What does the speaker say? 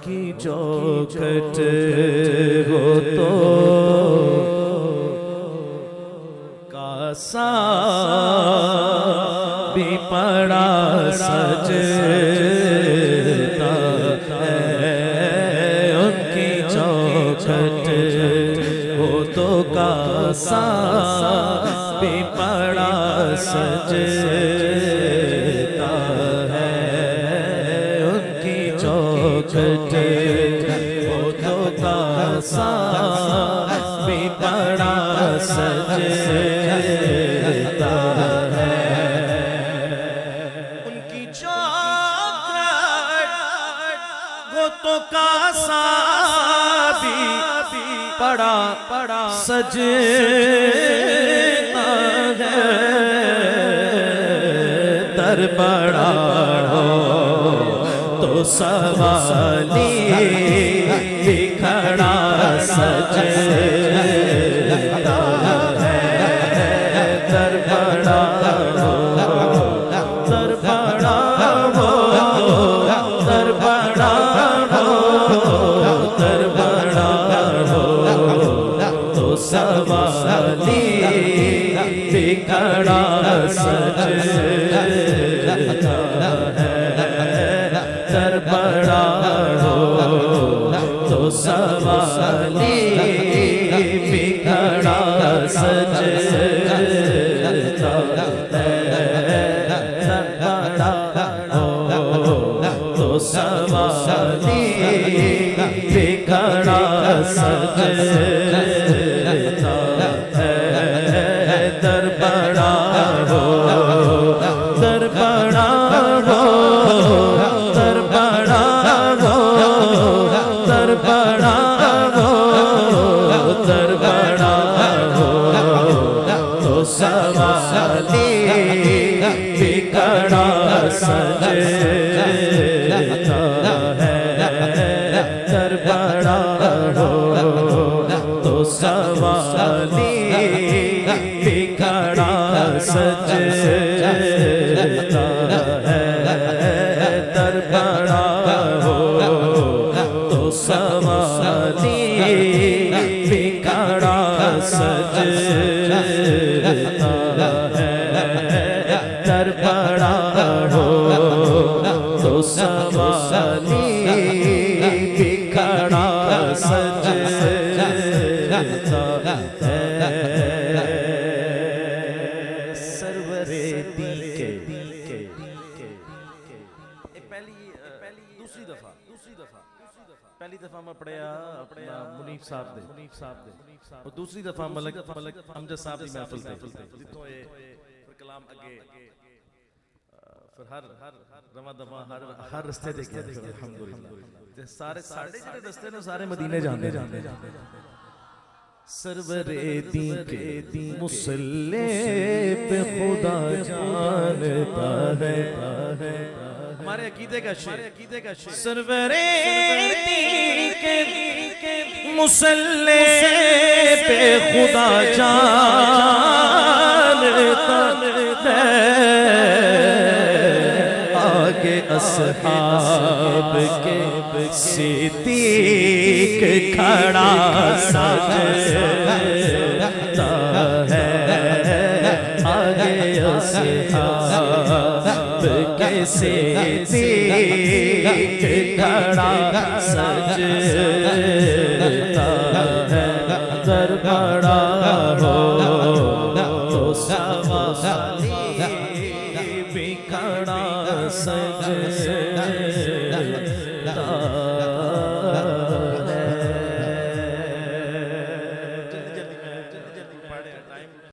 کی چوکھٹ ہو تو کاسا بھی پڑا سجتا ہے ان کی چوکھٹ ہو تو کاسا بھی پڑا سجتا ہے ان کی چوکھٹ ہو تو کاسا بھی پڑا سجتا ہے ان کی چوکھٹ ہو تو کاسا بھی پڑا سجتا ہے در بڑا ہو تو سوالی بھی کھڑا سجتا ہے در بڑا ہو در بڑا ہو در بڑا ہو در بڑا ہو تو سوالی بھی کھڑا سجتا ہے در بڑا ہو تو سوالی بھی کھڑا سجتا ہے در بڑا ہو تو سوالی بھی کھڑا سجتا ہے در بڑا ہو در بڑا ہو در بڑا ہو در بڑا ہو در بڑا ہو تو سوالی بھی کھڑا سجتا ہے در بڑا ہو تو سوالی بھی کھڑا سجتا ہے در بڑا ہو تو سوالی بھی کھڑا سجتا ہے در بڑا ہو تو سوالی بھی کھڑا سجتا ہے سرور دی کے دوسری دفعہ پہلی دفعہ میں پڑھیا اپنا منیف صاحب دے اور دوسری دفعہ ملک امجد صاحب دی محفل دے جتوں اے کلام اگے پھر ہر رواں دواں ہر رستے دے گیا الحمدللہ سارے ساڑھے جڑے رستے نے سارے مدینے جاندے سرور دی کے مصلی پہ خدا جانتا ہے ہمارے عقیدے کا شعر سرور دی کے مصلی پہ خدا جانتا ہے آگے اصحاب کے صدیق کھڑا سجتا ہے آگے اصحاب کے صدیق کھڑا سجتا ہے در بڑا ہو تو سوالی بھی کھڑا سجتا